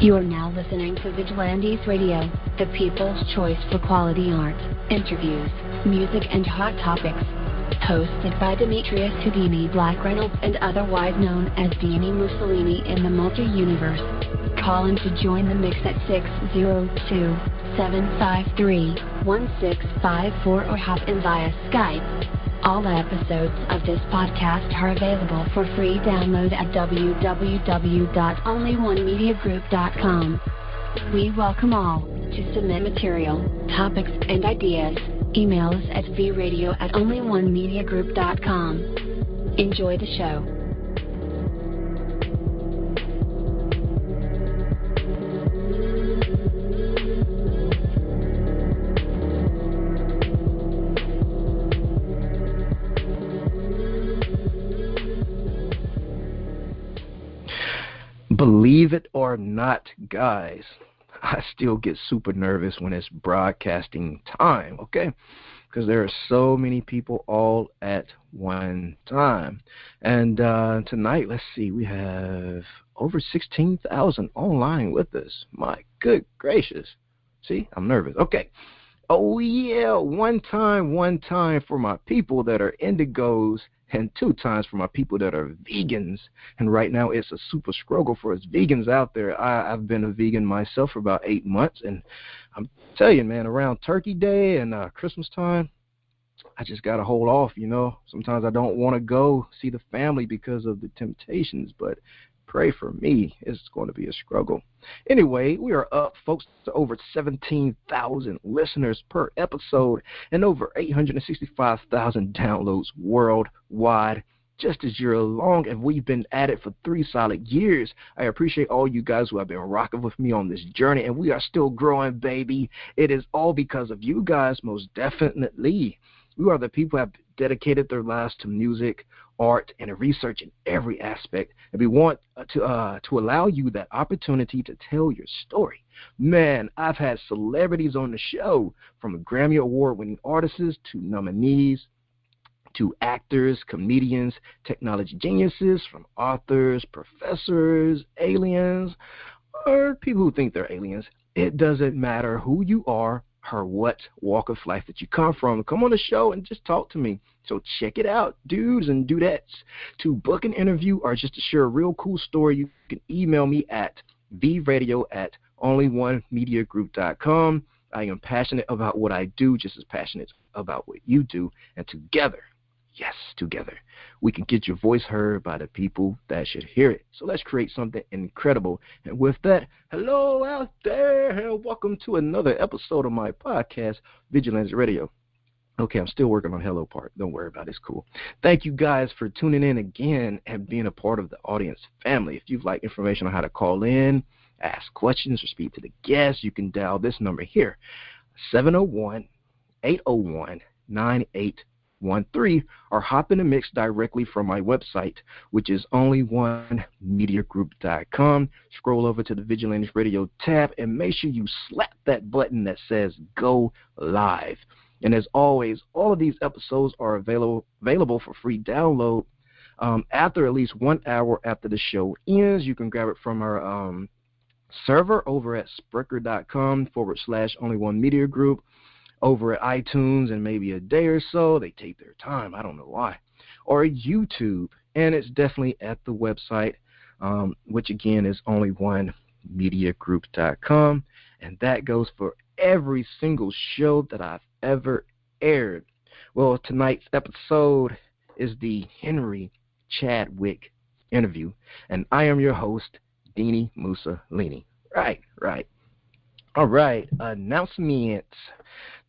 You are now listening to Vigilantes Radio, the people's choice for quality art, interviews, music, and hot topics. Hosted by Demetrius Houdini Black Reynolds and otherwise known as Dini Mussolini in the multi-universe. Call in to join the mix at 602-753-1654 or hop in via Skype. All episodes of this podcast are available for free download at www.onlyonemediagroup.com. We welcome all to submit material, topics, and ideas. Email us at vradio@onlyonemediagroup.com. Enjoy the show. Believe it or not, guys, I still get super nervous when it's broadcasting time, okay? Because there are so many people all at one time. And tonight, let's see, we have over 16,000 online with us. My good gracious. See, I'm nervous. Okay. Oh, yeah, one time for my people that are indigos and 2 times for my people that are vegans. And right now it's a super struggle for us vegans out there. I've been a vegan myself for about 8 months, and I'm telling you, man, around Turkey Day and Christmas time, I just got to hold off, you know. Sometimes I don't want to go see the family because of the temptations, but pray for me. It's going to be a struggle. Anyway, we are up, folks, to over 17,000 listeners per episode and over 865,000 downloads worldwide. Just as you're along, and we've been at it for 3 solid years. I appreciate all you guys who have been rocking with me on this journey, and we are still growing, baby. It is all because of you guys, most definitely. You are the people who have dedicated their lives to music, art, and research in every aspect, and we want to allow you that opportunity to tell your story. Man, I've had celebrities on the show, from Grammy Award-winning artists to nominees, to actors, comedians, technology geniuses, from authors, professors, aliens, or people who think they're aliens. It doesn't matter who you are or what walk of life that you come from. Come on the show and just talk to me. So check it out, dudes and dudettes. To book an interview or just to share a real cool story, you can email me at vradio@onlyonemediagroup.com. I am passionate about what I do, just as passionate about what you do. And together, yes, together, we can get your voice heard by the people that should hear it. So let's create something incredible. And with that, hello out there, and welcome to another episode of my podcast, Vigilance Radio. Okay, I'm still working on hello part. Don't worry about it. It's cool. Thank you guys for tuning in again and being a part of the audience family. If you'd like information on how to call in, ask questions, or speak to the guests, you can dial this number here, 701-801-9813, or hop in the mix directly from my website, which is onlyonemediagroup.com. Scroll over to the Vigilantes Radio tab and make sure you slap that button that says Go Live. And as always, all of these episodes are available for free download after at least 1 hour after the show ends. You can grab it from our server over at Spreaker.com/onlyonemediagroup. Over at iTunes in maybe a day or so. They take their time. I don't know why. Or YouTube. And it's definitely at the website, which again is onlyonemediagroup.com. And that goes for every single show that I've ever aired. Well, tonight's episode is the Henry Chadwick interview. And I am your host, Dini Mussolini. Right. All right, announcements.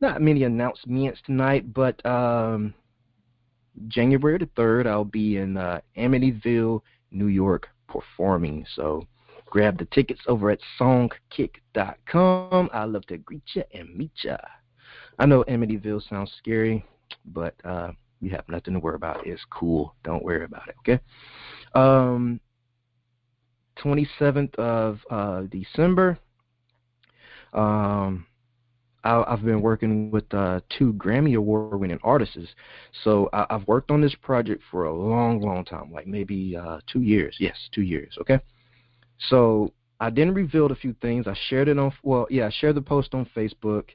Not many announcements tonight, but January the 3rd, I'll be in Amityville, New York, performing. So grab the tickets over at songkick.com. I'd love to greet you and meet you. I know Amityville sounds scary, but you have nothing to worry about. It's cool. Don't worry about it, okay? 27th of December, I've been working with 2 Grammy Award-winning artists. So I've worked on this project for a long, long time, like maybe 2 years. Yes, 2 years, okay? So I didn't reveal a few things. I shared it on, I shared the post on Facebook,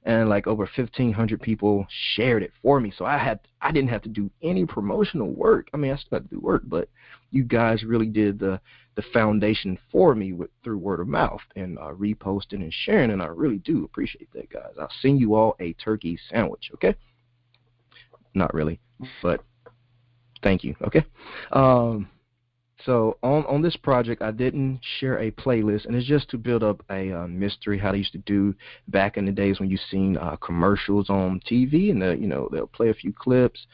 and like over 1,500 people shared it for me. So I didn't have to do any promotional work. I mean, I still had to do work, but you guys really did the foundation for me through word of mouth and reposting and sharing, and I really do appreciate that, guys. I'll send you all a turkey sandwich, okay? Not really, but thank you, okay? So on this project, I didn't share a playlist, and it's just to build up a mystery, how they used to do back in the days when you've seen commercials on TV, and they'll play a few clips,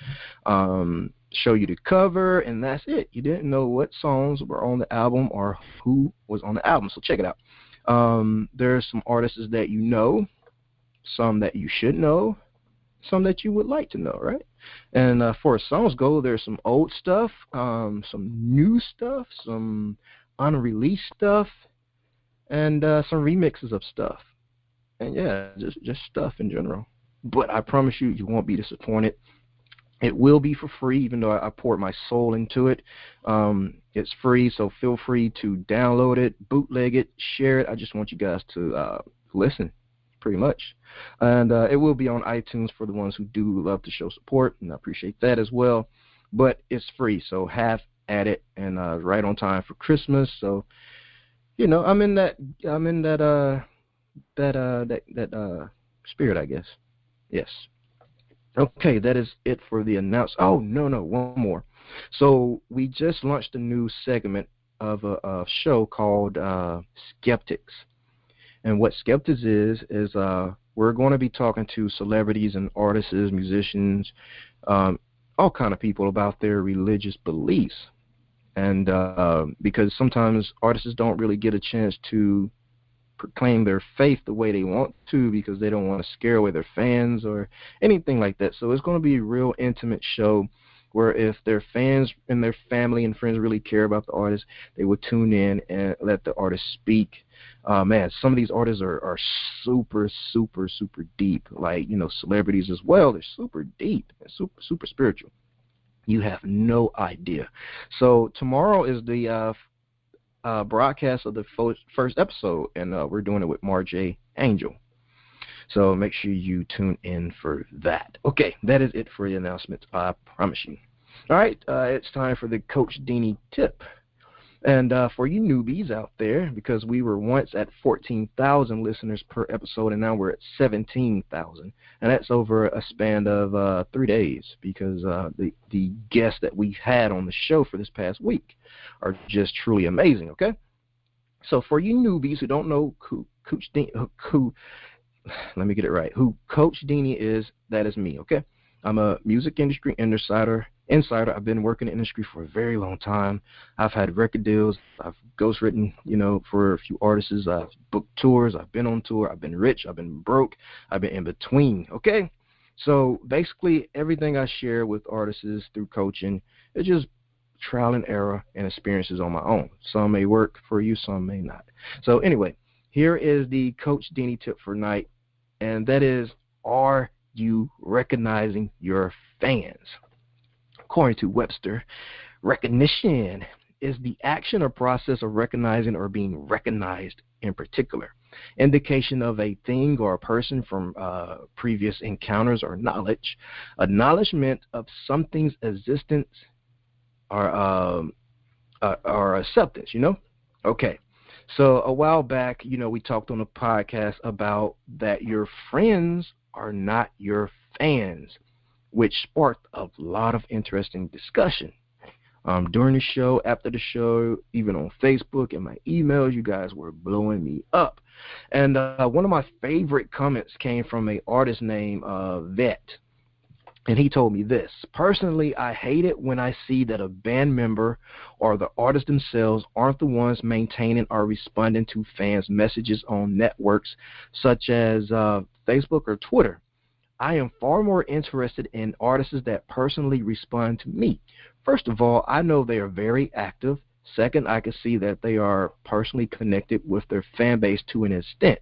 show you the cover, and that's it. You didn't know what songs were on the album or who was on the album, so check it out. There's some artists that you know, some that you should know, some that you would like to know, right? And for as songs go, there's some old stuff, some new stuff, some unreleased stuff, and some remixes of stuff. And yeah, just stuff in general. But I promise you, you won't be disappointed. It will be for free, even though I poured my soul into it. It's free, so feel free to download it, bootleg it, share it. I just want you guys to listen, pretty much. And it will be on iTunes for the ones who do love to show support, and I appreciate that as well. But it's free, so have at it, and right on time for Christmas. So, I'm in that spirit, I guess. Yes. Okay, that is it for the announcement. Oh, no, one more. So we just launched a new segment of a show called Skeptics. And what Skeptics is we're going to be talking to celebrities and artists, musicians, all kind of people about their religious beliefs. And because sometimes artists don't really get a chance to proclaim their faith the way they want to because they don't want to scare away their fans or anything like that. So it's going to be a real intimate show where if their fans and their family and friends really care about the artist, they would tune in and let the artist speak. Man, some of these artists are super, super, super deep. Like, celebrities as well, they're super deep and super, super spiritual. You have no idea. So tomorrow is the broadcast of the first episode, and we're doing it with Marjay Angel. So make sure you tune in for that. Okay, that is it for the announcements, I promise you. All right, it's time for the Coach Dini tip. And for you newbies out there, because we were once at 14,000 listeners per episode, and now we're at 17,000. And that's over a span of 3 days, because the guests that we've had on the show for this past week are just truly amazing, okay? So for you newbies who don't know who Coach Dini, let me get it right, who Coach Dini is, that is me, okay? I'm a music industry insider. I've been working in the industry for a very long time. I've had record deals. I've ghostwritten, for a few artists. I've booked tours. I've been on tour. I've been rich. I've been broke. I've been in between, okay? So basically everything I share with artists through coaching is just trial and error and experiences on my own. Some may work for you, some may not. So anyway, here is the Coach Dini tip for tonight, and that is, are you recognizing your fans? According to Webster, recognition is the action or process of recognizing or being recognized in particular. Indication of a thing or a person from previous encounters or knowledge. Acknowledgement of something's existence or acceptance, Okay. So a while back, we talked on a podcast about that your friends are not your fans, which sparked a lot of interesting discussion. During the show, after the show, even on Facebook and my emails, you guys were blowing me up. And one of my favorite comments came from an artist named Vet. And he told me this: personally, I hate it when I see that a band member or the artist themselves aren't the ones maintaining or responding to fans' messages on networks such as Facebook or Twitter. I am far more interested in artists that personally respond to me. First of all, I know they are very active. Second, I can see that they are personally connected with their fan base to an extent.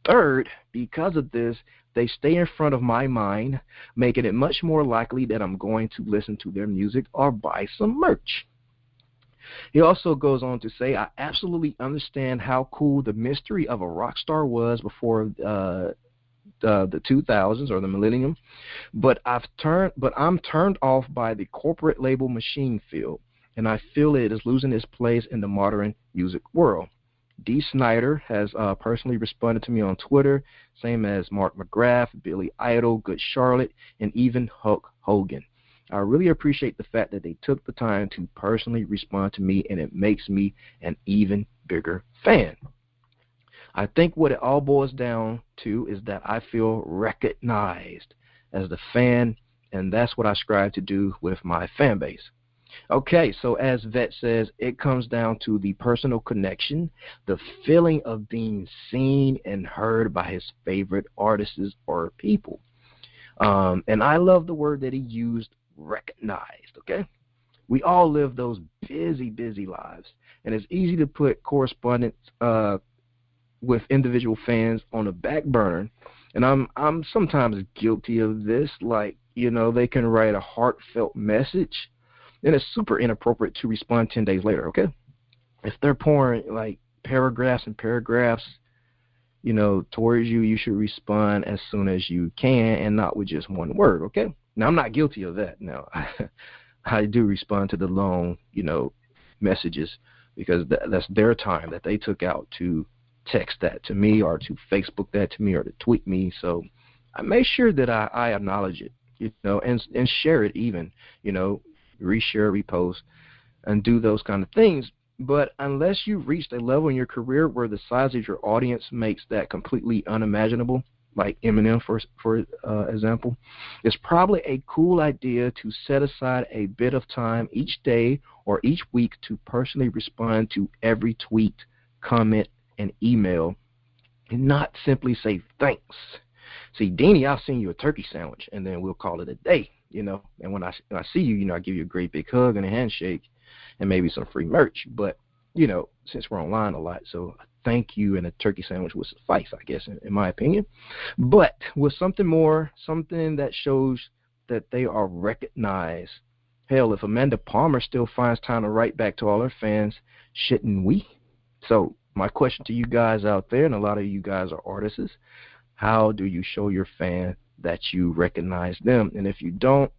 Third, because of this, they stay in front of my mind, making it much more likely that I'm going to listen to their music or buy some merch. He also goes on to say, I absolutely understand how cool the mystery of a rock star was before the 2000s or the millennium, but I'm turned off by the corporate label machine field, and I feel it is losing its place in the modern music world. D. Snyder has personally responded to me on Twitter, same as Mark McGrath, Billy Idol, Good Charlotte, and even Hulk Hogan. I really appreciate the fact that they took the time to personally respond to me, and it makes me an even bigger fan. I think what it all boils down to is that I feel recognized as the fan, and that's what I strive to do with my fan base. Okay, so as Vet says, it comes down to the personal connection, the feeling of being seen and heard by his favorite artists or people. And I love the word that he used, recognized, okay? We all live those busy, busy lives, and it's easy to put correspondence with individual fans on a back burner, and I'm sometimes guilty of this. Like, they can write a heartfelt message, and it's super inappropriate to respond 10 days later, okay? If they're pouring, like, paragraphs and paragraphs, towards you, you should respond as soon as you can and not with just one word, okay? Now, I'm not guilty of that. Now, I do respond to the long, messages, because that's their time that they took out to text that to me or to Facebook that to me or to tweet me. So I make sure that I acknowledge it, and share it even, reshare, repost, and do those kind of things. But unless you've reached a level in your career where the size of your audience makes that completely unimaginable, like Eminem, for example, it's probably a cool idea to set aside a bit of time each day or each week to personally respond to every tweet, comment, and email, and not simply say thanks. See, Dini, I'll send you a turkey sandwich, and then we'll call it a day, And when I see you, I give you a great big hug and a handshake and maybe some free merch. But, since we're online a lot, so thank you and a turkey sandwich would suffice, I guess, in my opinion. But with something more, something that shows that they are recognized. Hell, if Amanda Palmer still finds time to write back to all her fans, shouldn't we? So my question to you guys out there, and a lot of you guys are artists, how do you show your fan that you recognize them? And if you don't,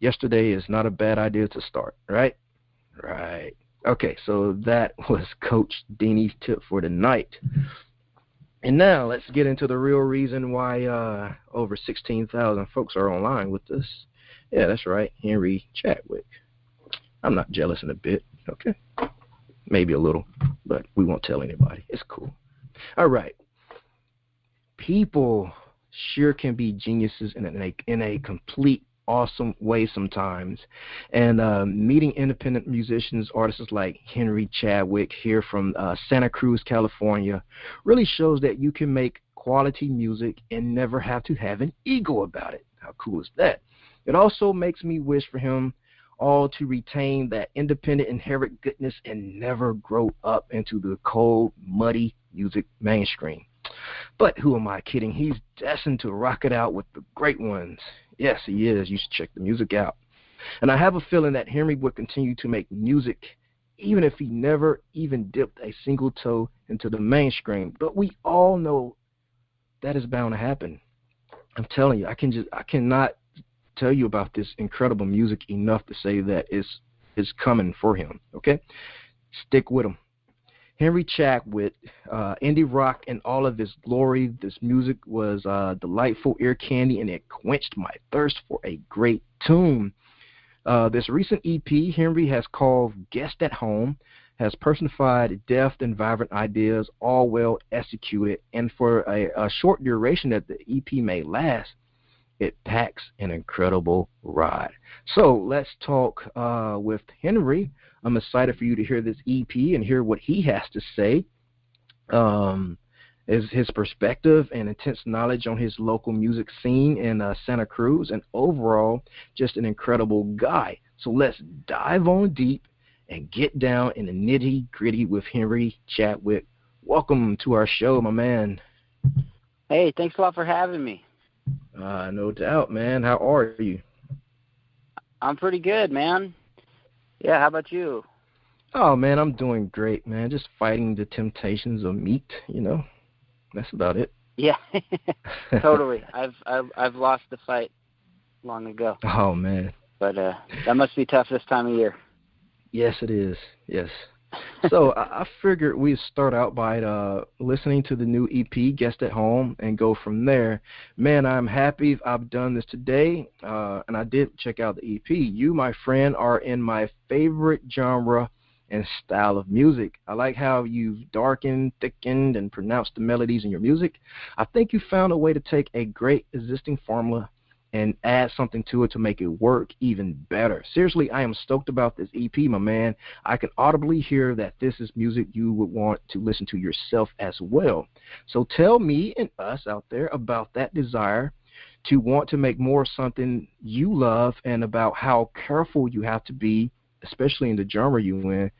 yesterday is not a bad idea to start, right? Right. Okay, so that was Coach Dini's tip for the night. And now let's get into the real reason why over 16,000 folks are online with us. Yeah, that's right, Henry Chadwick. I'm not jealous in a bit, okay? Maybe a little, but we won't tell anybody. It's cool. All right. People sure can be geniuses in a complete awesome way sometimes. And meeting independent musicians, artists like Henry Chadwick here from Santa Cruz, California, really shows that you can make quality music and never have to have an ego about it. How cool is that? It also makes me wish for him all to retain that independent inherent goodness and never grow up into the cold, muddy music mainstream. But who am I kidding? He's destined to rock it out with the great ones. Yes, he is. You should check the music out. And I have a feeling that Henry would continue to make music even if he never even dipped a single toe into the mainstream. But we all know that is bound to happen. I'm telling you, I cannot tell you about this incredible music enough to say that it's coming for him, okay? Stick with him. Henry Chadwick, indie rock in all of its glory. This music was delightful ear candy, and it quenched my thirst for a great tune. This recent EP Henry has called Guest at Home has personified depth and vibrant ideas, all well executed, and for a short duration that the EP may last, it packs an incredible ride. So let's talk with Henry. I'm excited for you to hear this EP and hear what he has to say. Is his perspective and intense knowledge on his local music scene in Santa Cruz, and overall, just an incredible guy. So let's dive on deep and get down in the nitty-gritty with Henry Chadwick. Welcome to our show, my man. Hey, thanks a lot for having me. No doubt, man. How are you? I'm pretty good, man. Yeah, how about you? Oh, man, I'm doing great, man. Just fighting the temptations of meat, you know. That's about it. Yeah, totally. I've lost the fight long ago. Oh, man. But that must be tough this time of year. Yes, it is. Yes. So I figured we'd start out by listening to the new EP, Guest at Home, and go from there. Man, I'm happy I've done this today, and I did check out the EP. You, my friend, are in my favorite genre and style of music. I like how you've darkened, thickened, and pronounced the melodies in your music. I think you found a way to take a great existing formula and add something to it to make it work even better. Seriously, I am stoked about this EP, my man. I can audibly hear that this is music you would want to listen to yourself as well. So tell me and us out there about that desire to want to make more of something you love, and about how careful you have to be, especially in the genre you in,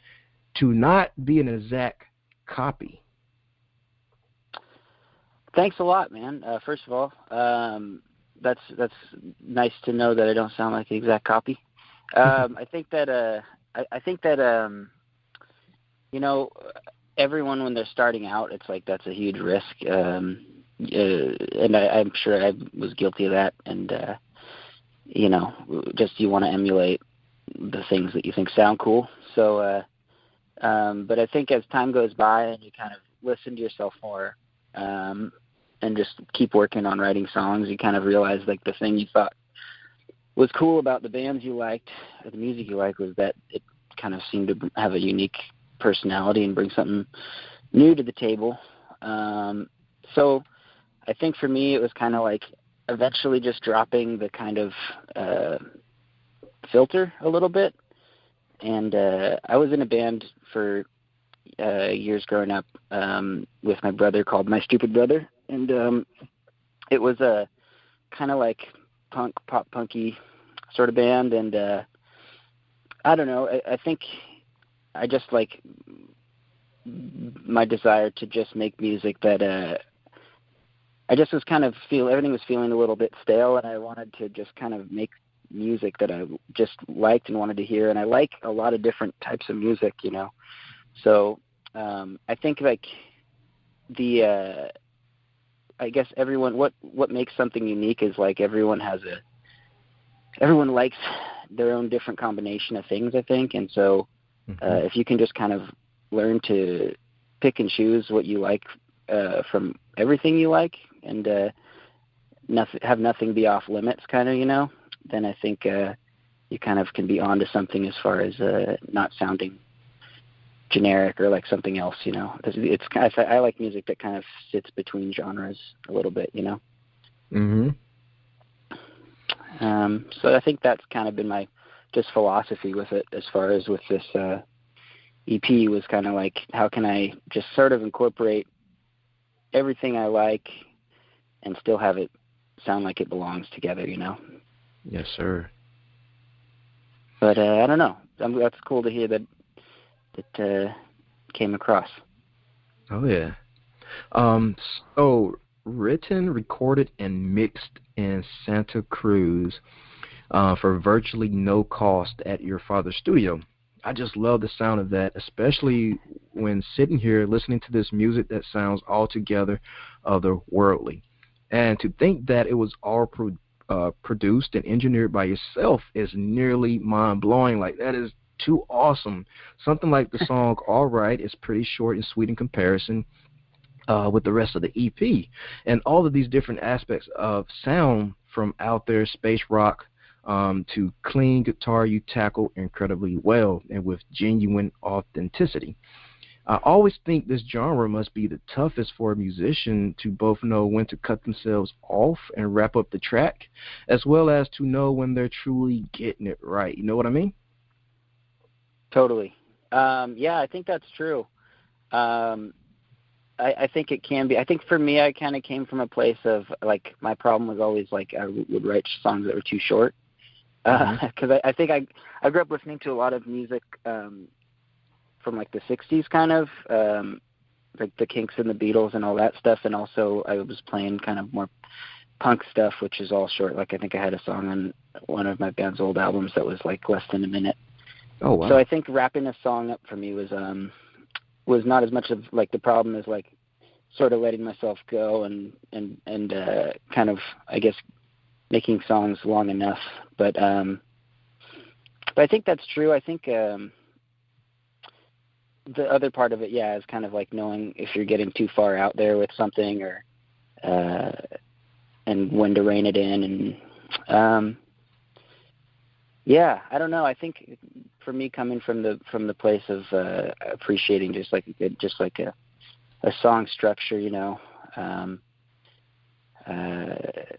to not be an exact copy. Thanks a lot, man. First of all, that's nice to know that I don't sound like the exact copy. I think that you know, everyone when they're starting out, it's like that's a huge risk, and I'm sure I was guilty of that. And you know, just you want to emulate the things that you think sound cool. So, but I think as time goes by and you kind of listen to yourself more, and just keep working on writing songs, you kind of realize like the thing you thought was cool about the bands you liked or the music you liked was that it kind of seemed to have a unique personality and bring something new to the table. So I think for me it was kind of like eventually just dropping the kind of filter a little bit. And I was in a band for years growing up with my brother called My Stupid Brother, and it was a kind of like pop punky sort of band. And I don't know, I think I just like my desire to just make music that I just was kind of everything was feeling a little bit stale, and I wanted to just kind of make music that I just liked and wanted to hear. And I like a lot of different types of music, you know. So I think like I guess everyone, what makes something unique is like everyone likes their own different combination of things, I think. And so if you can just kind of learn to pick and choose what you like from everything you like, and have nothing be off limits, kind of, you know, then I think you kind of can be onto something as far as not sounding generic or like something else, you know. It's kind of, I like music that kind of sits between genres a little bit, you know. So I think that's kind of been my just philosophy with it, as far as with this EP, was kind of like, how can I just sort of incorporate everything I like and still have it sound like it belongs together, you know? Yes, sir. But I don't know. That's cool to hear that came across. Oh, yeah. So, written, recorded, and mixed in Santa Cruz for virtually no cost at your father's studio. I just love the sound of that, especially when sitting here listening to this music that sounds altogether otherworldly. And to think that it was all produced and engineered by yourself is nearly mind-blowing. Like, that is too awesome. Something like the song All Right is pretty short and sweet in comparison with the rest of the EP. And all of these different aspects of sound, from out there space rock to clean guitar you tackle incredibly well and with genuine authenticity. I always think this genre must be the toughest for a musician to both know when to cut themselves off and wrap up the track, as well as to know when they're truly getting it right. You know what I mean? Totally. Yeah, I think that's true. I think it can be. I think for me, I kind of came from a place of, like, my problem was always, like, I would write songs that were too short. Because I think I grew up listening to a lot of music from, like, the 60s kind of, like the Kinks and the Beatles and all that stuff. And also I was playing kind of more punk stuff, which is all short. Like, I think I had a song on one of my band's old albums that was, like, less than a minute. Oh, wow. So I think wrapping a song up for me was not as much of, like, the problem as, like, sort of letting myself go and kind of, I guess, making songs long enough. But I think that's true. I think the other part of it, yeah, is kind of like knowing if you're getting too far out there with something, or and when to rein it in. And yeah, I don't know. I think for me, coming from the place of appreciating just like a song structure, you know,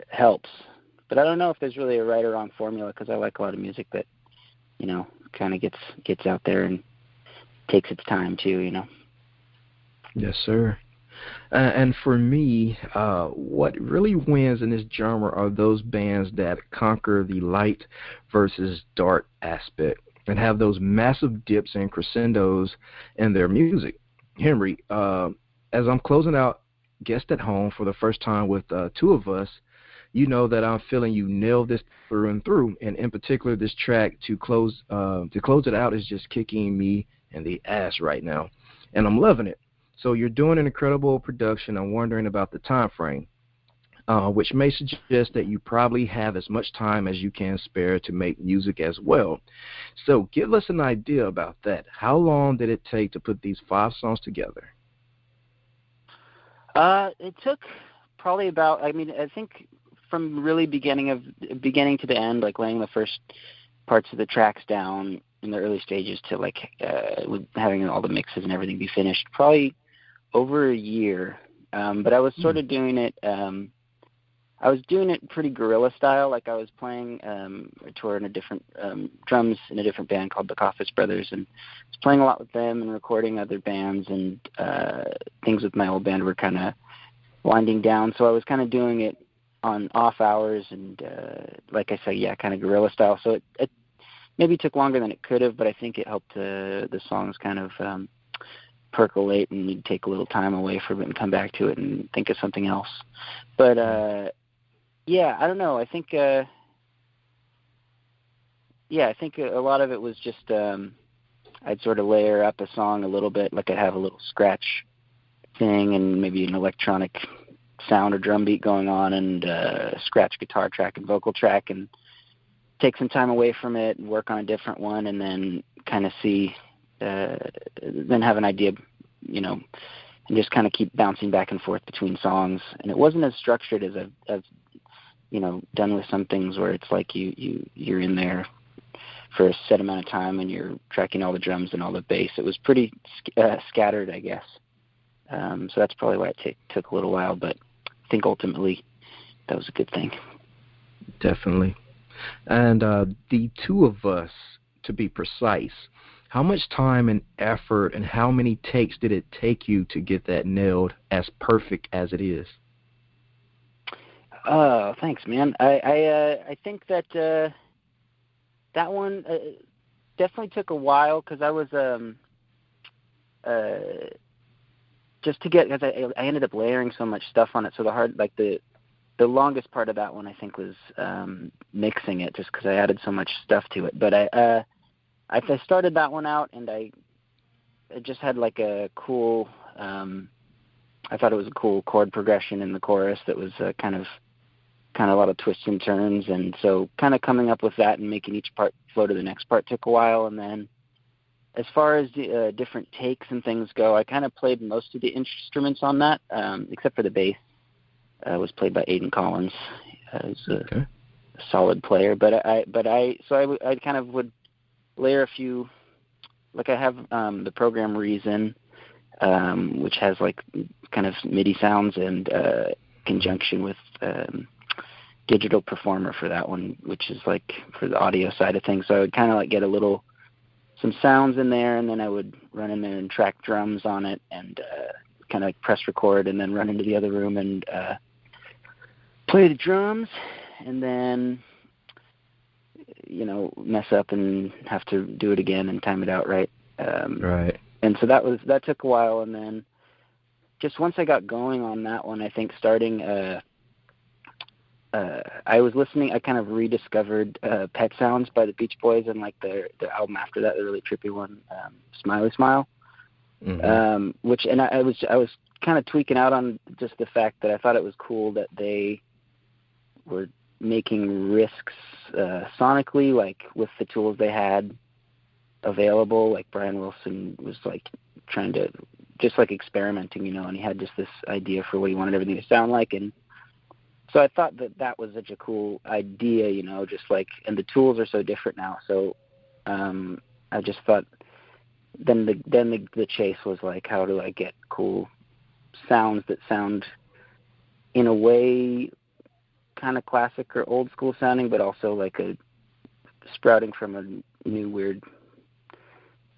helps. But I don't know if there's really a right or wrong formula, because I like a lot of music that, you know, kind of gets out there and takes its time too, you know. Yes, sir. And for me, what really wins in this genre are those bands that conquer the light versus dark aspect and have those massive dips and crescendos in their music. Henry, as I'm closing out Guest at Home for the first time with two of us, you know that I'm feeling you nailed this through and through. And in particular, this track to close it out is just kicking me in the ass right now, and I'm loving it. So you're doing an incredible production. I'm wondering about the time frame, which may suggest that you probably have as much time as you can spare to make music as well. So give us an idea about that. How long did it take to put these 5 songs together? It took probably about, I mean, I think from really beginning to the end, like laying the first parts of the tracks down in the early stages to like with having all the mixes and everything be finished, probably over a year. But I was sort of doing it, I was doing it pretty guerrilla style. Like I was playing a tour in a different drums in a different band called the Coffis Brothers, and I was playing a lot with them and recording other bands, and things with my old band were kind of winding down. So I was kind of doing it on off hours, and like I said, yeah, kind of guerrilla style. So it maybe took longer than it could have, but I think it helped the songs kind of percolate, and you'd take a little time away from it and come back to it and think of something else. But yeah, I don't know. I think I think a lot of it was just I'd sort of layer up a song a little bit, like I'd have a little scratch thing and maybe an electronic sound or drum beat going on, and a scratch guitar track and vocal track, and take some time away from it and work on a different one, and then kind of see, then have an idea, you know, and just kind of keep bouncing back and forth between songs. And it wasn't as structured as I've you know, done with some things where it's like you're in there for a set amount of time and you're tracking all the drums and all the bass. It was pretty scattered, I guess. So that's probably why it took a little while, but I think ultimately that was a good thing. Definitely. And the two of us, to be precise, how much time and effort and how many takes did it take you to get that nailed as perfect as it is? Oh, thanks, man. I think that that one definitely took a while, because I was just to get, because I ended up layering so much stuff on it. So the longest part of that one, I think, was mixing it, just because I added so much stuff to it. But I started that one out, and it just had like a cool, I thought it was a cool chord progression in the chorus that was kind of a lot of twists and turns. And so kind of coming up with that and making each part flow to the next part took a while. And then as far as the different takes and things go, I kind of played most of the instruments on that, except for the bass. Was played by Aidan Collins. Okay. solid player. But I kind of would layer a few, like I have the program Reason, which has like kind of MIDI sounds and conjunction with Digital Performer for that one, which is like for the audio side of things. So I would kind of like get some sounds in there, and then I would run in there and track drums on it, and kind of like press record, and then run into the other room and play the drums, and then mess up and have to do it again and time it out right. Right. And so that took a while, and then just once I got going on that one, I think starting I was listening. I kind of rediscovered Pet Sounds by the Beach Boys, and like their album after that, the really trippy one, Smiley Smile. Mm-hmm. I was kind of tweaking out on just the fact that I thought it was cool that they were making risks sonically, like with the tools they had available. Like Brian Wilson was like trying to just like experimenting, and he had just this idea for what he wanted everything to sound like, and so I thought that was such a cool idea, just like, and the tools are so different now. So I just thought then the chase was like, how do I get cool sounds that sound in a way kind of classic or old school sounding, but also like a sprouting from a new weird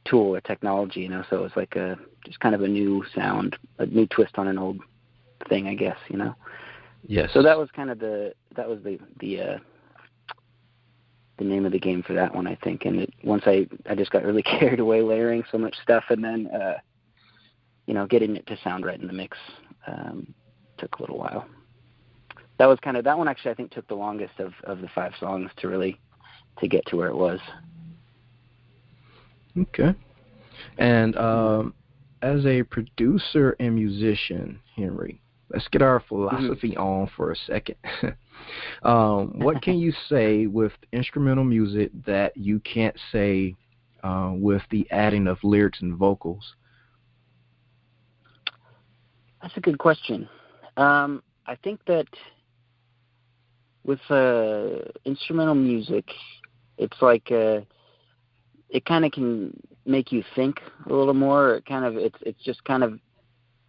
tool or technology, So it was like just kind of a new sound, a new twist on an old thing, I guess, Yes. So that was kind of the name of the game for that one, I think. And once I just got really carried away layering so much stuff, and then getting it to sound right in the mix took a little while. That one actually I think took the longest of the 5 songs to get to where it was. Okay. And as a producer and musician, Henry, let's get our philosophy on for a second. What can you say with instrumental music that you can't say with the adding of lyrics and vocals? That's a good question. I think that with instrumental music, it's like it kind of can make you think a little more. It's just kind of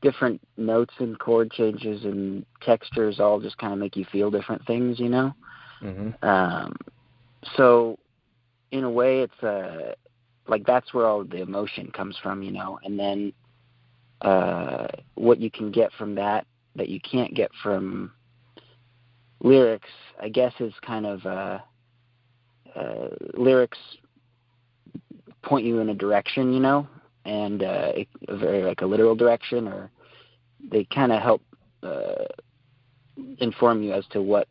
different notes and chord changes and textures all just kind of make you feel different things, Mm-hmm. So in a way it's like that's where all the emotion comes from, and then what you can get from that you can't get from lyrics, I guess, is kind of lyrics point you in a direction, and a very like a literal direction, or they kind of help inform you as to what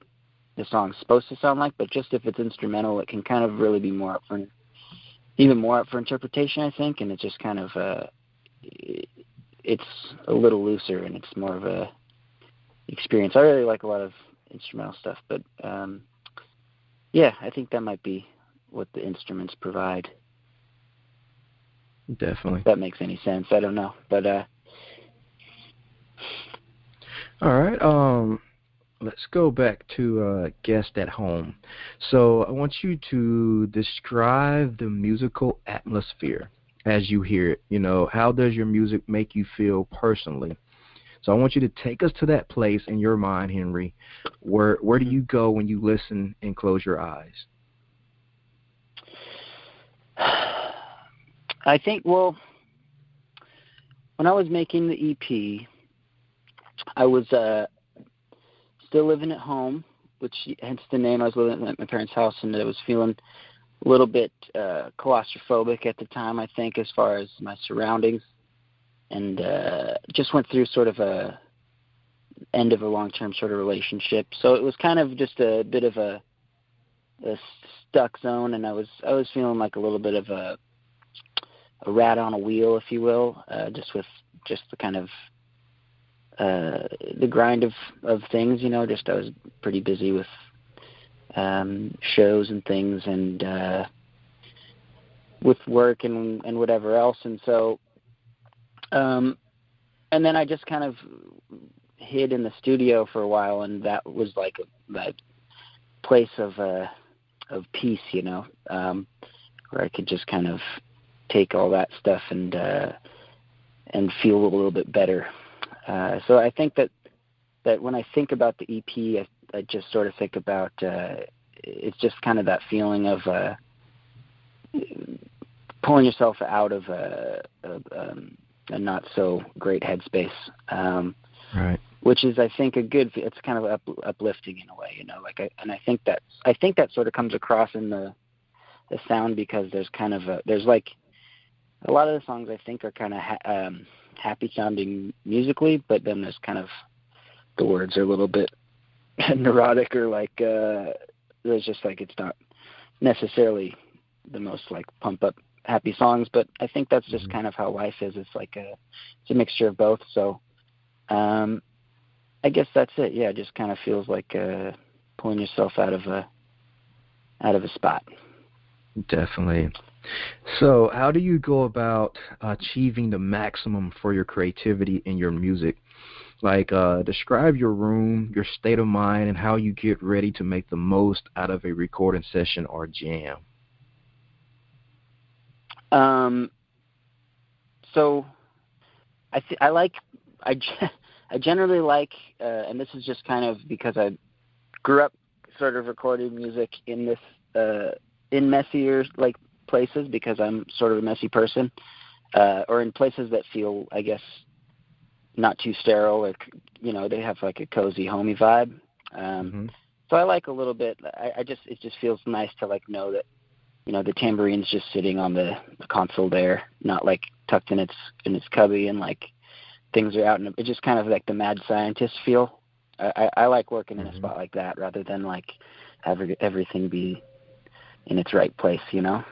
the song's supposed to sound like. But just if it's instrumental, it can kind of really be even more up for interpretation, I think. And it's just kind of it's a little looser, and it's more of a experience. I really like a lot of instrumental stuff, but yeah, I think that might be what the instruments provide. Definitely. If that makes any sense. I don't know. But all right. Let's go back to Guest at Home. So I want you to describe the musical atmosphere as you hear it. How does your music make you feel personally? So I want you to take us to that place in your mind, Henry. Where do you go when you listen and close your eyes? I think, when I was making the EP, I was still living at home, which hence the name. I was living at my parents' house, and I was feeling a little bit claustrophobic at the time, I think, as far as my surroundings, and just went through sort of a end of a long-term sort of relationship. So it was kind of just a bit of a stuck zone, and I was feeling like a little bit of a rat on a wheel, if you will, just with just the kind of the grind of things, just I was pretty busy with shows and things, and with work and whatever else. And so and then I just kind of hid in the studio for a while, and that was like I place of peace, you know, where I could just kind of take all that stuff and feel a little bit better. So I think that when I think about the EP, I just sort of think about it's just kind of that feeling of pulling yourself out of a not so great headspace, right? Which is, I think, it's kind of uplifting in a way, you know. Like, I think that sort of comes across in the sound, because there's kind of there's like a lot of the songs I think are kind of happy sounding musically, but then there's kind of the words are a little bit neurotic, or like there's just like it's not necessarily the most like pump up happy songs, but I think that's just kind of how life is. It's like it's a mixture of both. So I guess that's it. Yeah, it just kind of feels like pulling yourself out of a spot. Definitely. So how do you go about achieving the maximum for your creativity in your music? Like, describe your room, your state of mind, and how you get ready to make the most out of a recording session or jam. So I generally like, and this is just kind of because I grew up sort of recording music in this, in messier like places, because I'm sort of a messy person, or in places that feel, I guess, not too sterile, or, you know, they have like a cozy, homey vibe. So I like a little bit. It just feels nice to like know that, you know, the tamborine's just sitting on the console there, not like tucked in its cubby, and like things are out, and it's just kind of like the mad scientist feel. I like working in a spot like that, rather than like having everything be in its right place, you know.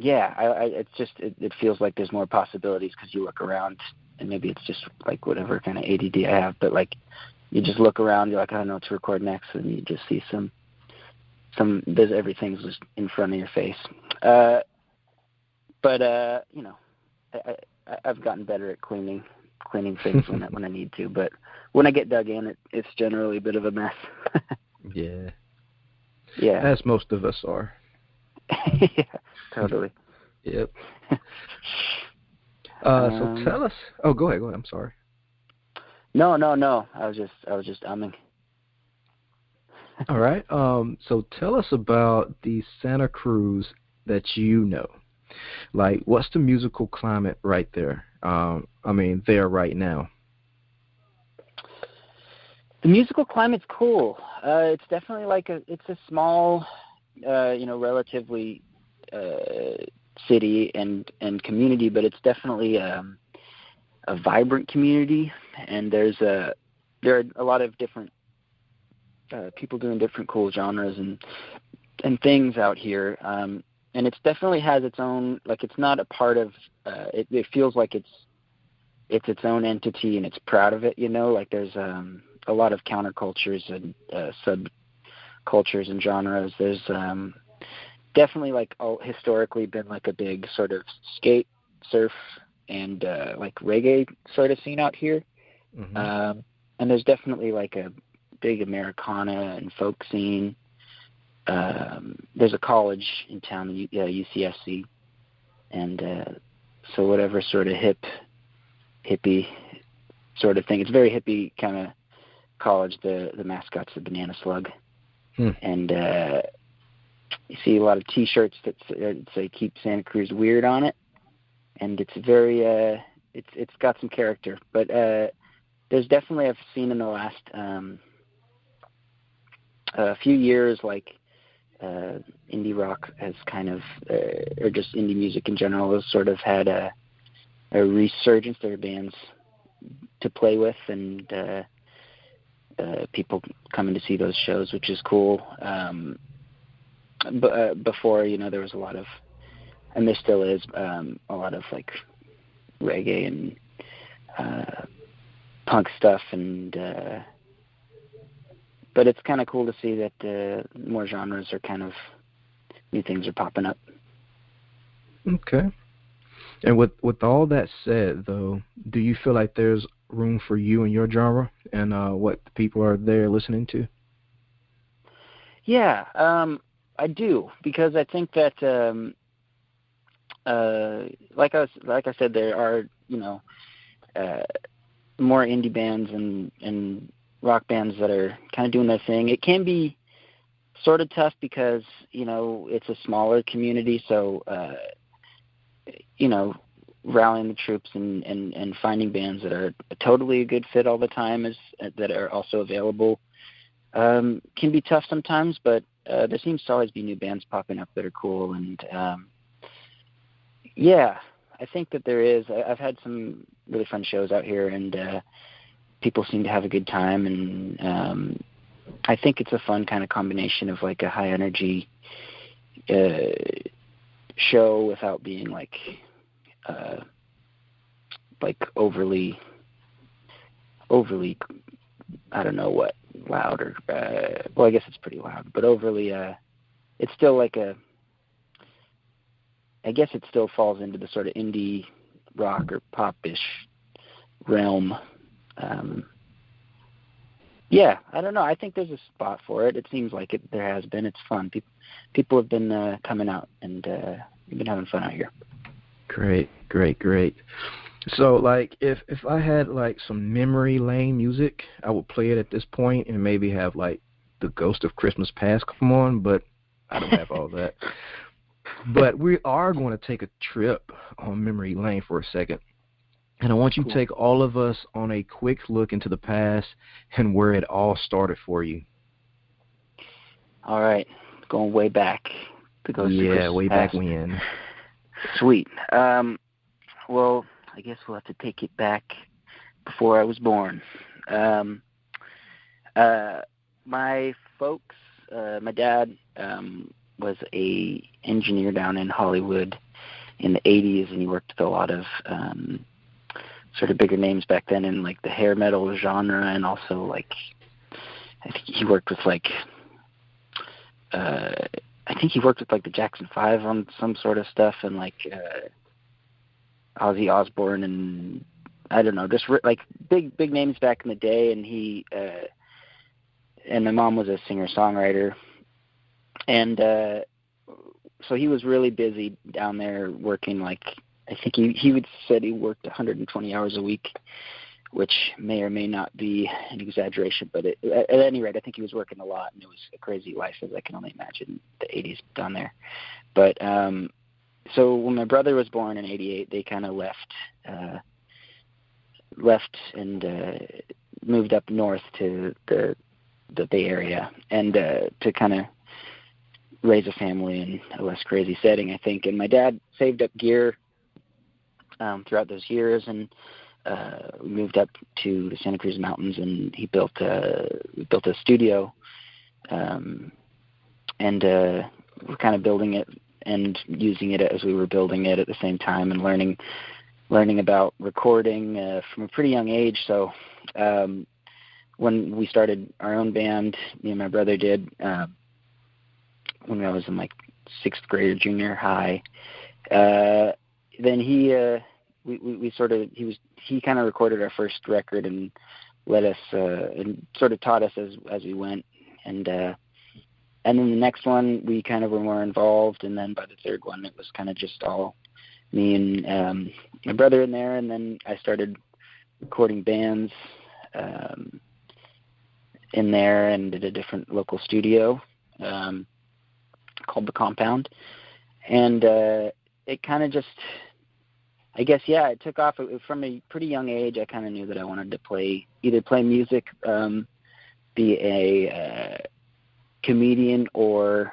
It's just it feels like there's more possibilities, because you look around, and maybe it's just like whatever kind of ADD I have, but like you just look around, you're like, I don't know what to record next, and you just see everything's just in front of your face. But you know, I've gotten better at cleaning things when I need to, but when I get dug in, it's generally a bit of a mess. Yeah. Yeah. As most of us are. Yeah, totally. Yep. So tell us. Oh, go ahead. I'm sorry. No. I was just umming. All right. So tell us about the Santa Cruz that you know. Like, what's the musical climate right there? There right now. The musical climate's cool. It's definitely like it's a small, relatively city and community, but it's definitely a vibrant community, and there are a lot of different people doing different cool genres and things out here, and it definitely has its own, like, it's not a part of it feels like it's its own entity, and it's proud of it, you know. Like, there's a lot of countercultures and subcultures and genres. There's definitely, like, historically been like a big sort of skate, surf, and like reggae sort of scene out here. And there's definitely like a big Americana and folk scene. There's a college in town, UCSC, and so whatever sort of hippie sort of thing. It's a very hippie kind of college. The mascot's the banana slug, and you see a lot of T-shirts that say "Keep Santa Cruz Weird" on it, and it's very it's got some character. But there's definitely, I've seen in the last a few years, like indie rock has kind of, or just indie music in general, has sort of had a resurgence. There are bands to play with, and people coming to see those shows, which is cool. But before, there was a lot of, and there still is, a lot of like reggae and punk stuff, and but it's kind of cool to see that more genres are kind of, new things are popping up. Okay. And with all that said, though, do you feel like there's room for you and your genre and what the people are there listening to? Yeah, I do, because I think that like I said, there are more indie bands and rock bands that are kind of doing their thing. It can be sort of tough because it's a smaller community, so rallying the troops and finding bands that are totally a good fit all the time that are also available can be tough sometimes, but there seems to always be new bands popping up that are cool. And I think that there is. I've had some really fun shows out here, and people seem to have a good time. And I think it's a fun kind of combination of like a high energy show without being like overly, I don't know what, loud or well, I guess it's pretty loud, but overly it's still like I guess it still falls into the sort of indie rock or pop-ish realm. I don't know. I think there's a spot for it. It seems like there has been. It's fun. People have been coming out, and we've been having fun out here. Great. So, like, if I had, like, some memory lane music, I would play it at this point and maybe have, like, the Ghost of Christmas Past come on, but I don't have all that. But we are going to take a trip on memory lane for a second. And I want you to take all of us on a quick look into the past and where it all started for you. All right. Going way back. The Ghost of Christmas way Past. Back when. Sweet. Well, I guess we'll have to take it back before I was born. My folks, my dad was a engineer down in Hollywood in the 80s, and he worked with a lot of sort of bigger names back then in like the hair metal genre, and also like I think he worked with like the Jackson 5 on some sort of stuff, and like Ozzy Osbourne, and I don't know, just like big names back in the day. And he and my mom was a singer-songwriter, and so he was really busy down there working. Like I think he said he worked 120 hours a week, which may or may not be an exaggeration, but at any rate, I think he was working a lot, and it was a crazy life, as I can only imagine the 80s down there. But so when my brother was born in 88, they kind of left and moved up north to the Bay Area, and to kind of raise a family in a less crazy setting, I think. And my dad saved up gear throughout those years, and we moved up to the Santa Cruz mountains, and he built a studio, and we're kind of building it and using it as we were building it at the same time, and learning about recording from a pretty young age. So when we started our own band, me and my brother did, when I was in like 6th grade or junior high, then he kind of recorded our first record and let us and sort of taught us as we went, and then the next one we kind of were more involved, and then by the third one it was kind of just all me and my brother in there. And then I started recording bands in there, and did a different local studio called The Compound, and it kind of just, I guess, it took off from a pretty young age. I kind of knew that I wanted to either play music, be a comedian, or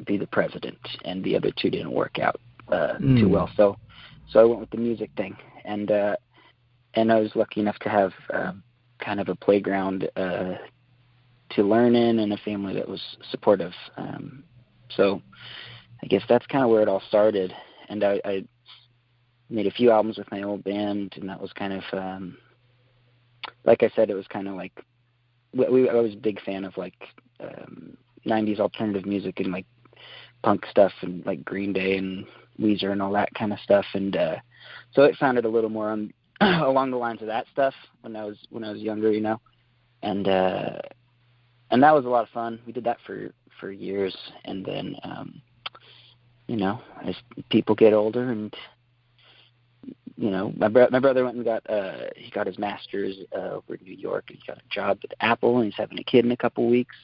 be the president, and the other two didn't work out too well. So I went with the music thing, and I was lucky enough to have kind of a playground to learn in, and a family that was supportive. So I guess that's kind of where it all started. And I made a few albums with my old band, and that was kind of, like I said, it was kind of like, I was a big fan of like 90s alternative music and like punk stuff, and like Green Day and Weezer and all that kind of stuff. And so it sounded a little more along the lines of that stuff when I was younger, you know, and that was a lot of fun. We did that for years, and then you know, as people get older, and you know, my brother went and got his master's over in New York. He got a job at Apple, and he's having a kid in a couple weeks.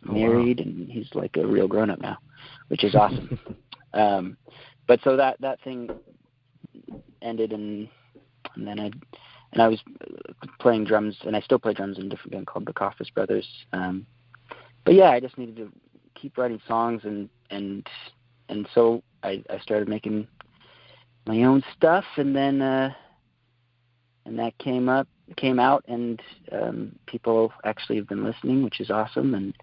Married, and he's like a real grown up now, which is awesome. But so that thing ended, and then I was playing drums, and I still play drums in a different band called the Coffis Brothers. But yeah, I just needed to keep writing songs, and so I started making my own stuff, and then and that came out, and people actually have been listening, which is awesome, and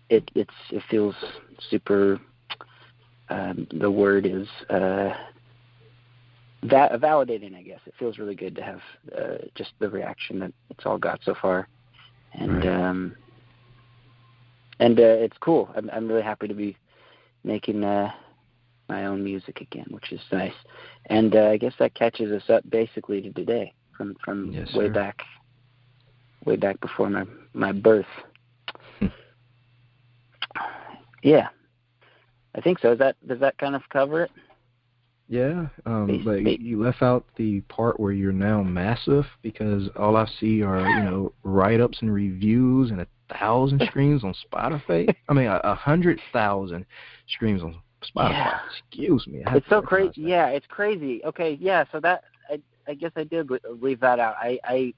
it feels super. The word is validating, I guess. It feels really good to have just the reaction that it's all got so far, and right. And it's cool. I'm really happy to be making my own music again, which is nice. And I guess that catches us up basically to today, from yes, way back before my birth. Yeah, I think so. Does that kind of cover it? Yeah, but you left out the part where you're now massive, because all I see are, you know, write-ups and reviews and 1,000 streams on Spotify. I mean, 100,000 streams on Spotify. Yeah. Excuse me. It's so crazy. Yeah, it's crazy. Okay, yeah. So that I guess I did leave that out. I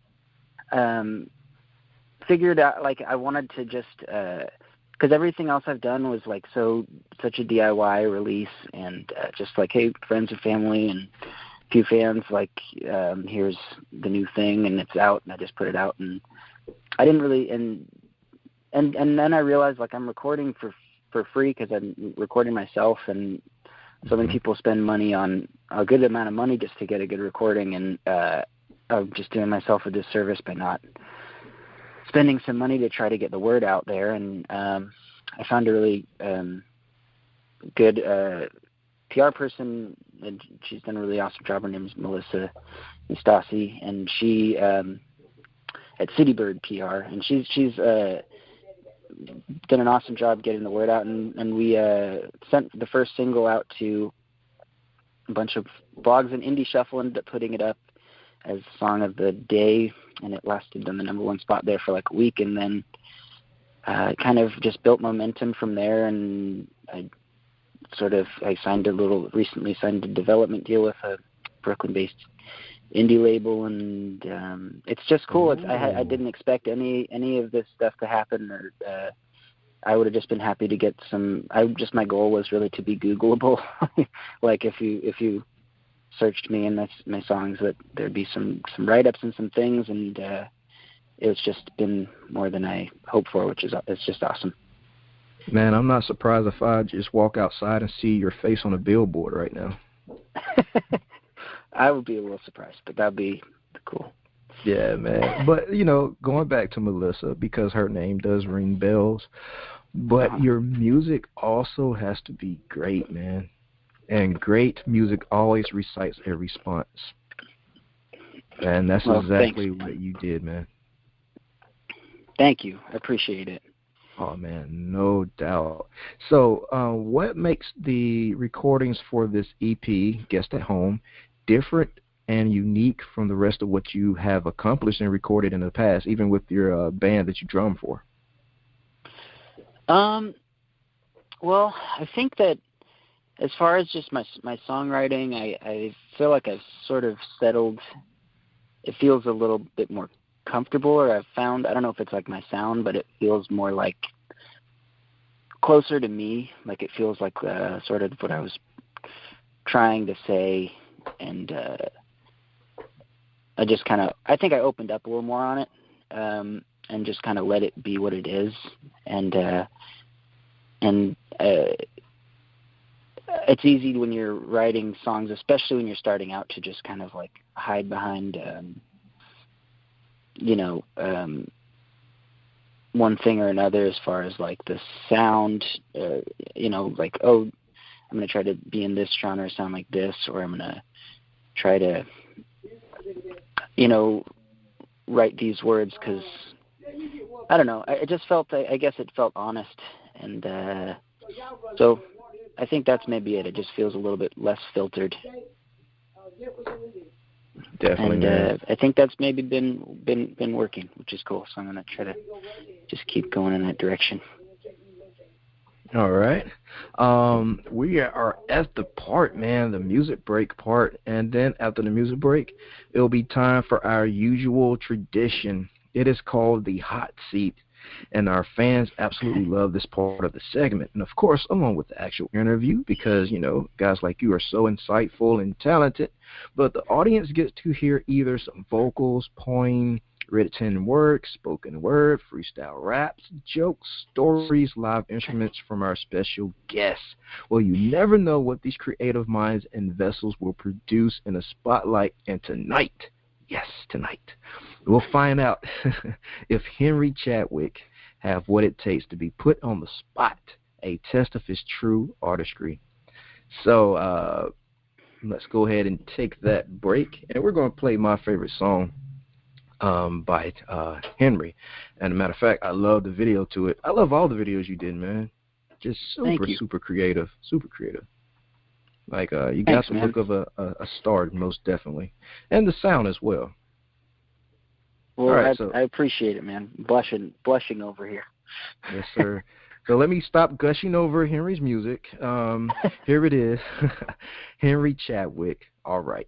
figured out, like, I wanted to just because everything else I've done was like such a DIY release, and just like, hey, friends and family and a few fans, like, here's the new thing, and it's out, and I just put it out, and I didn't really, and then I realized, like, I'm recording for free because I'm recording myself, and so many people spend money on a good amount of money just to get a good recording, and I'm just doing myself a disservice by not spending some money to try to get the word out there. And I found a really good PR person, and she's done a really awesome job. Her name is Melissa Nastasi, and she at Citybird PR, and she's done an awesome job getting the word out, and we sent the first single out to a bunch of blogs, and Indie Shuffle ended up putting it up as Song of the Day, and it lasted on the #1 spot there for like a week, and then kind of just built momentum from there, and I recently signed a development deal with a Brooklyn-based indie label, and it's just cool. I didn't expect any of this stuff to happen, or I would have just been happy to get some. My goal was really to be Googleable. Like if you searched me and my songs, that there'd be some write-ups and some things, and it's just been more than I hoped for, it's just awesome. Man, I'm not surprised if I just walk outside and see your face on a billboard right now. I would be a little surprised, but that'd be cool. Yeah, man. But, you know, going back to Melissa, because her name does ring bells, but your music also has to be great, man. And great music always recites a response. And that's exactly what you did, man. Thank you. I appreciate it. Oh, man, no doubt. So what makes the recordings for this EP, Guest at Home, different and unique from the rest of what you have accomplished and recorded in the past, even with your band that you drum for? Well, I think that as far as just my songwriting, I feel like I've sort of settled. It feels a little bit more comfortable, or I've found, I don't know if it's like my sound, but it feels more like closer to me. Like it feels like sort of what I was trying to say, and I think I opened up a little more on it, and just kind of let it be what it is, and it's easy when you're writing songs, especially when you're starting out, to just kind of like hide behind, one thing or another as far as like the sound, like, oh, I'm going to try to be in this genre, sound like this, or I'm going to try to, write these words because, I don't know, I just felt, I guess it felt honest. And so I think that's maybe it. It just feels a little bit less filtered. Definitely. And I think that's maybe been working, which is cool. So I'm going to try to just keep going in that direction. All right. We are at the part, man, the music break part. And then after the music break, it'll be time for our usual tradition. It is called the hot seat. And our fans absolutely love this part of the segment. And, of course, along with the actual interview, because, guys like you are so insightful and talented. But the audience gets to hear either some vocals, poem, written work, spoken word, freestyle raps, jokes, stories, live instruments from our special guests. Well, you never know what these creative minds and vessels will produce in a spotlight. And tonight, yes, tonight, we'll find out if Henry Chadwick have what it takes to be put on the spot, a test of his true artistry. So let's go ahead and take that break, and we're going to play my favorite song by Henry. And as a matter of fact, I love the video to it. I love all the videos you did, man. Just super creative. Super creative. Like, you got the look of a star, most definitely. And the sound as well. Well, right, I appreciate it, man. Blushing over here. Yes, sir. So let me stop gushing over Henry's music. Here it is. Henry Chadwick, All Right.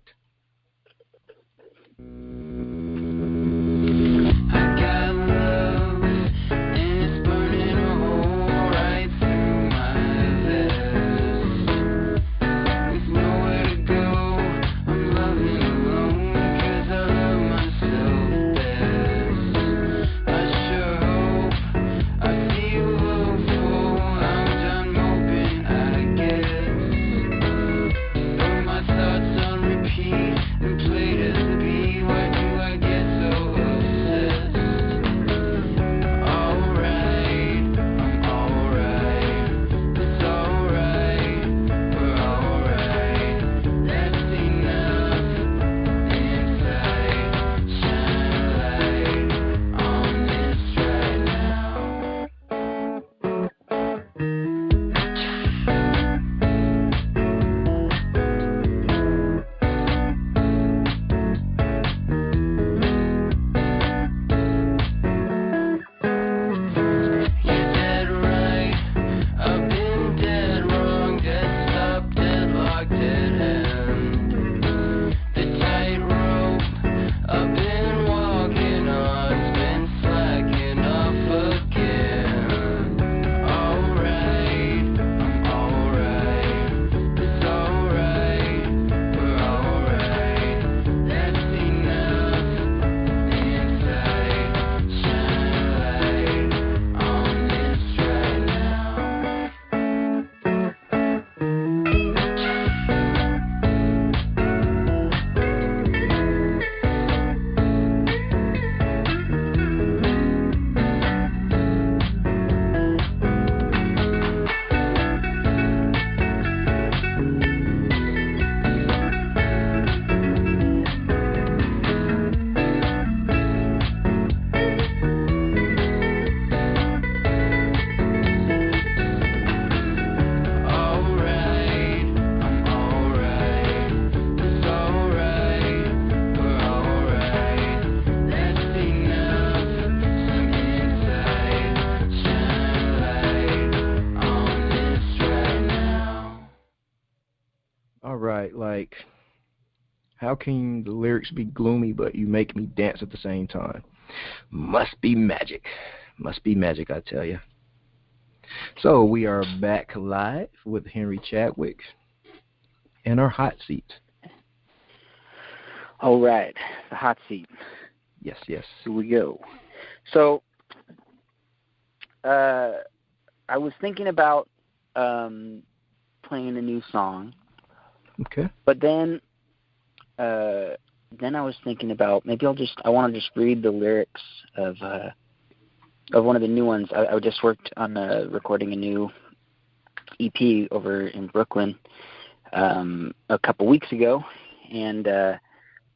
Like, how can the lyrics be gloomy but you make me dance at the same time? Must be magic. Must be magic, I tell you. So we are back live with Henry Chadwick in our hot seat. All right, the hot seat. Yes. Here we go. So I was thinking about playing a new song. Okay. But then I was thinking about maybe I want to just read the lyrics of one of the new ones. I just worked on recording a new EP over in Brooklyn a couple weeks ago, and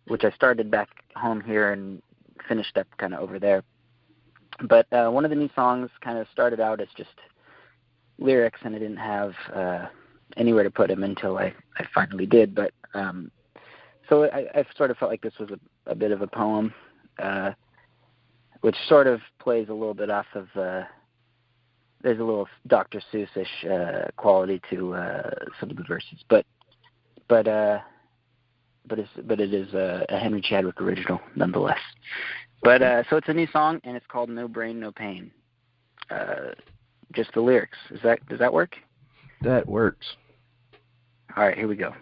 which I started back home here and finished up kind of over there. But one of the new songs kind of started out as just lyrics, and I didn't have anywhere to put them until I finally did. But so I sort of felt like this was a bit of a poem, which sort of plays a little bit off of there's a little Dr. Seuss-ish quality to some of the verses, but it is a Henry Chadwick original nonetheless. But so it's a new song, and it's called "No Brain, No Pain." Just the lyrics. Does that work? That works. All right, here we go.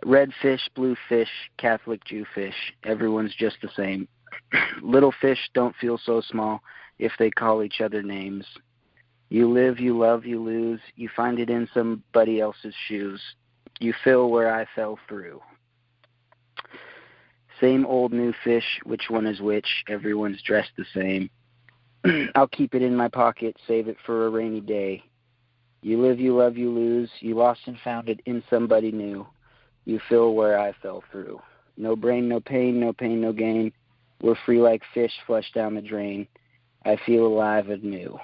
Red fish, blue fish, Catholic Jew fish, everyone's just the same. Little fish don't feel so small if they call each other names. You live, you love, you lose, you find it in somebody else's shoes. You fill where I fell through. Same old new fish, which one is which, everyone's dressed the same. I'll keep it in my pocket, save it for a rainy day. You live, you love, you lose, you lost and found it in somebody new. You fill where I fell through. No brain, no pain, no pain, no gain. We're free like fish flushed down the drain. I feel alive and new.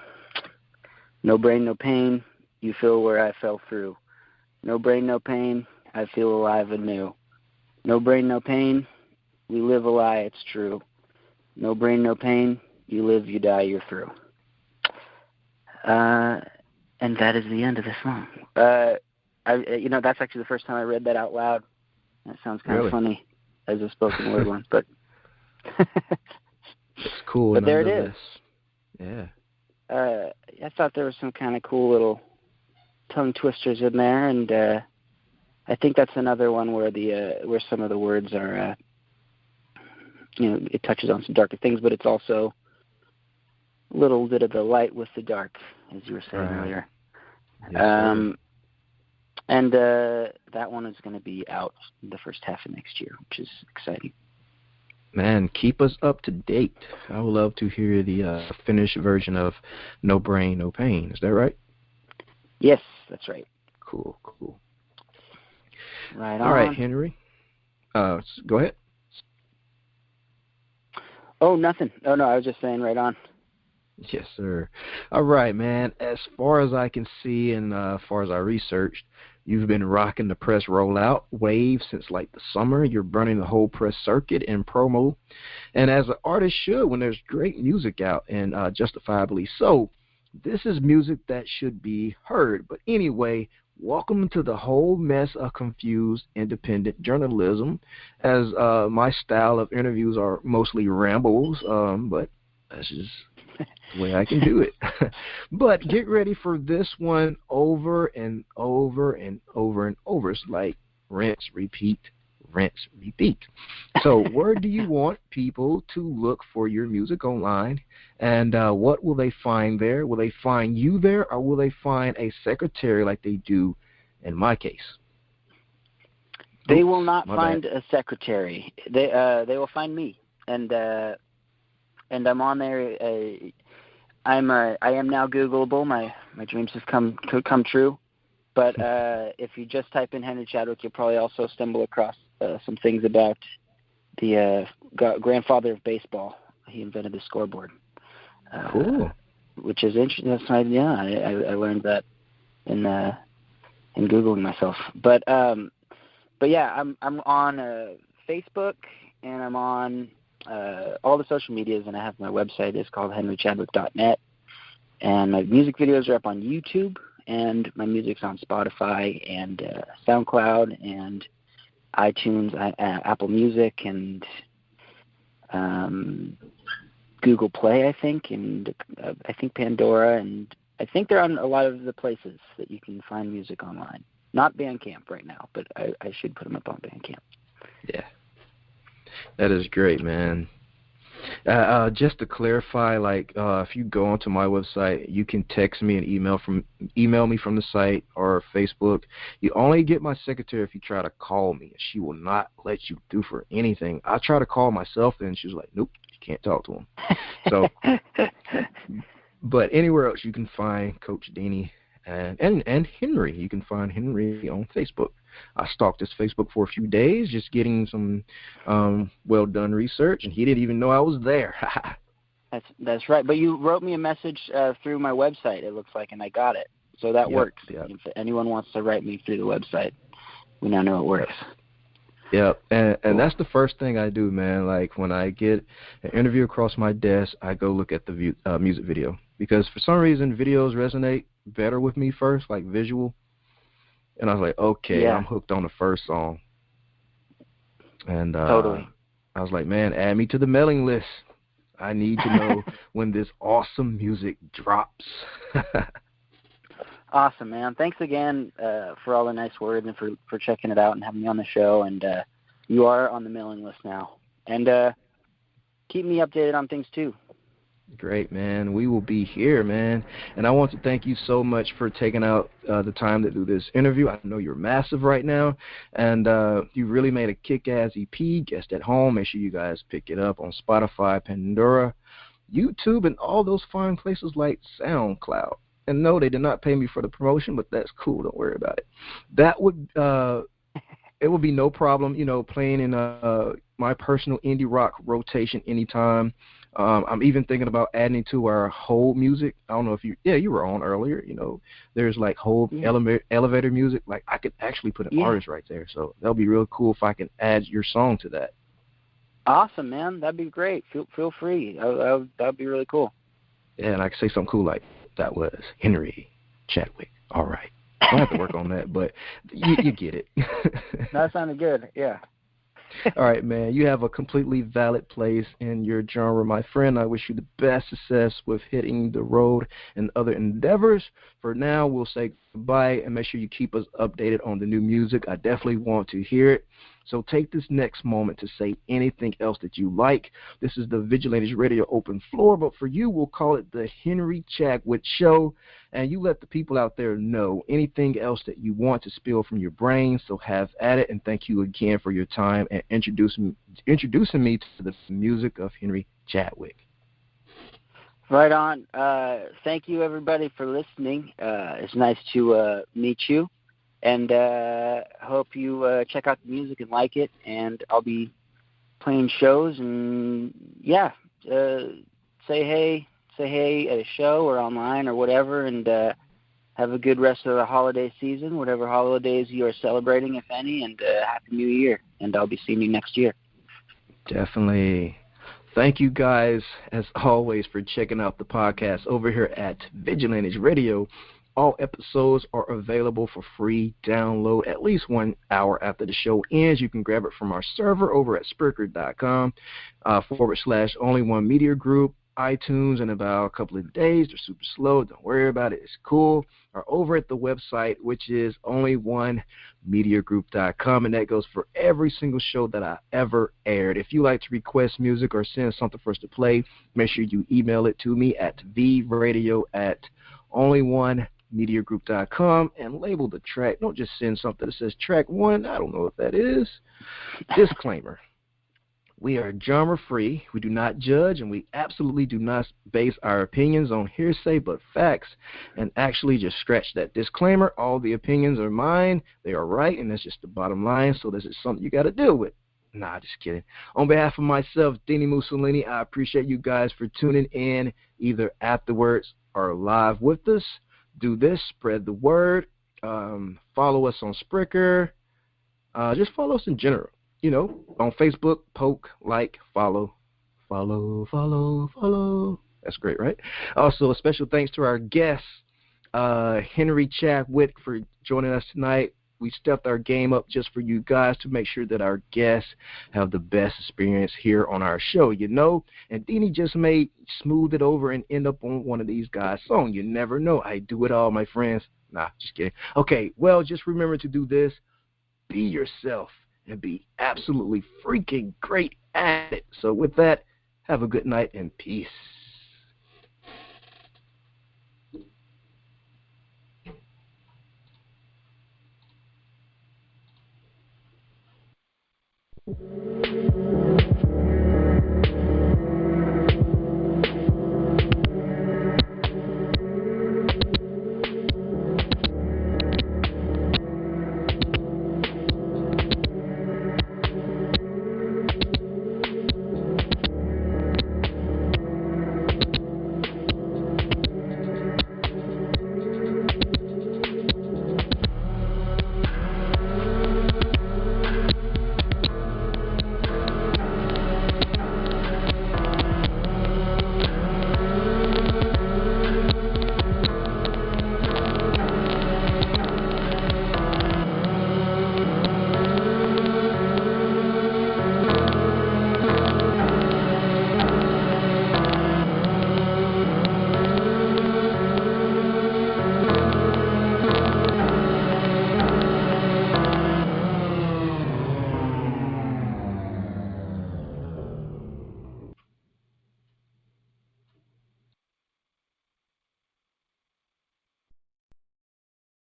No brain, no pain, you fill where I fell through. No brain, no pain, I feel alive and new. No brain, no pain, we live a lie, it's true. No brain, no pain, you live, you die, you're through. And that is the end of the song. That's actually the first time I read that out loud. That sounds kind of funny as a spoken word one, but it's cool. But there it is. Yeah. I thought there was some kind of cool little tongue twisters in there, and I think that's another one where where some of the words are, it touches on some darker things, but it's also a little bit of the light with the dark, as you were saying earlier. Yes, and that one is going to be out the first half of next year, which is exciting. Man, keep us up to date. I would love to hear the finished version of No Brain, No Pain. Is that right? Yes, that's right. Cool. Right on. All right, Henry. Go ahead. Oh, nothing. Oh, no, I was just saying right on. Yes, sir. All right, man. As far as I can see and as far as I researched, you've been rocking the press rollout wave since like the summer. You're burning the whole press circuit and promo. And as an artist should when there's great music out, and justifiably so. This is music that should be heard. But anyway, welcome to the whole mess of confused independent journalism, as my style of interviews are mostly rambles, but that's just the way I can do it. But get ready for this one over and over and over and over. It's like rinse, repeat. So where do you want people to look for your music online, and what will they find there? Will they find you there, or will they find a secretary like they do in my case? They will not find a secretary. They will find me, and I'm on there. I am now Googleable. My dreams have come true. But if you just type in Henry Chadwick, you'll probably also stumble across some things about the grandfather of baseball. He invented the scoreboard. Cool. Which is interesting. I learned that in Googling myself. But yeah, I'm on Facebook, and I'm on all the social medias, and I have my website. It's called henrychadwick.net. And my music videos are up on YouTube, and my music's on Spotify and SoundCloud and iTunes, Apple Music, and Google Play, I think, and I think Pandora, and I think they're on a lot of the places that you can find music online. Not Bandcamp right now, but I should put them up on Bandcamp. Yeah. That is great, man. Just to clarify, if you go onto my website, you can text me and email me from the site or Facebook. You only get my secretary if you try to call me. She will not let you do for anything. I try to call myself, and she's like, nope, you can't talk to him. So, but anywhere else you can find Coach Dini and Henry. You can find Henry on Facebook. I stalked his Facebook for a few days, just getting some well-done research, and he didn't even know I was there. That's right. But you wrote me a message through my website, it looks like, and I got it. So that works. Yep. If anyone wants to write me through the website, we now know it works. Yep, and that's the first thing I do, man. Like, when I get an interview across my desk, I go look at the music video. Because for some reason, videos resonate better with me first, like visual. And I was like, okay, I'm hooked on the first song. And totally. I was like, man, add me to the mailing list. I need to know when this awesome music drops. Awesome, man. Thanks again for all the nice words and for checking it out and having me on the show. And you are on the mailing list now. And keep me updated on things, too. Great, man. We will be here, man. And I want to thank you so much for taking out the time to do this interview. I know you're massive right now. And you really made a kick-ass EP, Guest at Home. Make sure you guys pick it up on Spotify, Pandora, YouTube, and all those fine places like SoundCloud. And no, they did not pay me for the promotion, but that's cool. Don't worry about it. That would it would be no problem, playing in my personal indie rock rotation anytime. I'm even thinking about adding to our whole music. I don't know if you were on earlier. There's like whole elevator music. Like, I could actually put an artist right there. So that'll be real cool if I can add your song to that. Awesome, man. That'd be great. Feel free. That'd be really cool. Yeah, and I could say something cool like, that was Henry Chadwick. All right. I'll have to work on that, but you get it. That sounded good, yeah. All right, man. You have a completely valid place in your genre, my friend. I wish you the best success with hitting the road and other endeavors. For now, we'll say goodbye, and make sure you keep us updated on the new music. I definitely want to hear it. So take this next moment to say anything else that you like. This is the Vigilantes Radio Open Floor, but for you, we'll call it the Henry Chadwick Show. And you let the people out there know anything else that you want to spill from your brain. So have at it, and thank you again for your time and introducing me to the music of Henry Chadwick. Right on. Thank you, everybody, for listening. It's nice to meet you. And hope you check out the music and like it. And I'll be playing shows. And, say hey at a show or online or whatever. And have a good rest of the holiday season, whatever holidays you are celebrating, if any. And Happy New Year. And I'll be seeing you next year. Definitely. Thank you guys, as always, for checking out the podcast over here at Vigilantes Radio. All episodes are available for free download at least 1 hour after the show ends. You can grab it from our server over at Spreaker.com /Only One Media Group. iTunes in about a couple of days. They're super slow. Don't worry about it. It's cool. Or over at the website, which is onlyonemediagroup.com, and that goes for every single show that I ever aired. If you like to request music or send something for us to play, make sure you email it to me at vradio@onlyonemediagroup.com and label the track. Don't just send something that says track 1. I don't know what that is. Disclaimer. We are genre-free, we do not judge, and we absolutely do not base our opinions on hearsay but facts, and actually just scratch that disclaimer. All the opinions are mine, they are right, and that's just the bottom line, so this is something you got to deal with. Nah, just kidding. On behalf of myself, Dini Mussolini, I appreciate you guys for tuning in either afterwards or live with us. Do this, spread the word, follow us on Spreaker, just follow us in general. On Facebook, poke, like, follow. That's great, right? Also, a special thanks to our guest, Henry Chadwick, for joining us tonight. We stepped our game up just for you guys to make sure that our guests have the best experience here on our show, And Dini just may smooth it over and end up on one of these guys' songs. You never know. I do it all, my friends. Nah, just kidding. Okay, well, just remember to do this. Be yourself. And be absolutely freaking great at it. So with that, have a good night and peace.